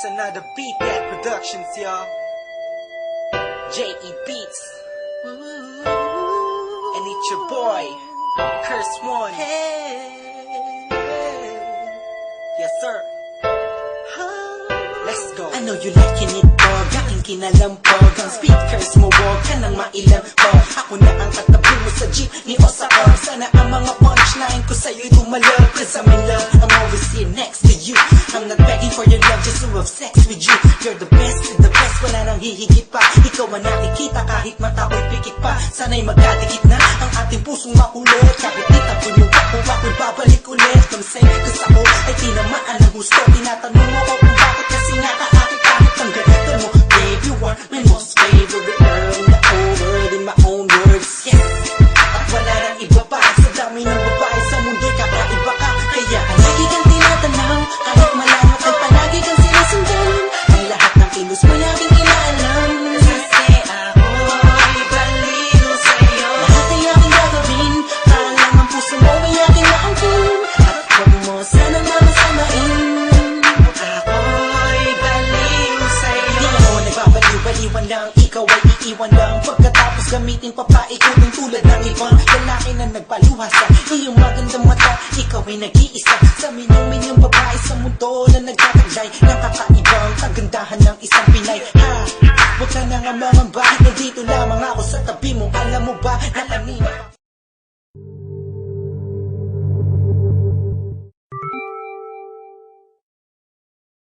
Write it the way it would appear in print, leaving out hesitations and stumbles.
It's another Beat That Productions, y'all. J.E. Beats. And it's your boy, Curse One. Yes, sir. Let's go. I know you liking it, dog. Aking kinalampog. Ang speakers mo, wag ka nang mailampog. Ako na ang katabi mo sa jeep ni Osaka. Sana ang mga punchline ko sa'yo'y tumalab. Cause I'm in love, I'm always here next to you. I'm not begging for your love, just to have sex with you. You're the best, wala nang hihigit pa. Ikaw ang nakikita kahit mata ko'y pikit pa. Sana'y magkadikit na ang ating pusong makulot. Kahit itapon yung ako, ako'y babalik ulit. Come say, cause ako ay tinamaan ng gusto. Tinatanong mo ko kung bakit kasi nga kaakit kahit ang ganda mo. Babe, you are my most favorite girl in the whole world, in my own words, yes. At wala nang iba pa sa dami ng babae sa mundo'y kakaiba ka. Kaya lagi kang tinatanaw, kahit malayo ay palagi kang sinusundan. Ang lahat ng kilos mo laging inaalam. Kasi ako'y baliw sa'yo. Lahat ay aking gagawin, para lang ang puso mo ay aking naangkin. At huwag mo sanang mamasamain. Ako'y baliw sa'yo. Hindi ako nagbabaliw-baliwan lang, ikaw ay iiwan lang. Pagkatapos gamitin papaikutin tulad ng ibang lalaki na nagpaluha sa iyong magandang mata. Ikaw ay nag-iisa sa minyong babae sa mundo na nagtataglay ng kakaibang kagandahan ng isang Pinay. Ha! Huwag ka na nga mangamba, nandito lamang ako sa tabi mo. Alam mo ba na kanina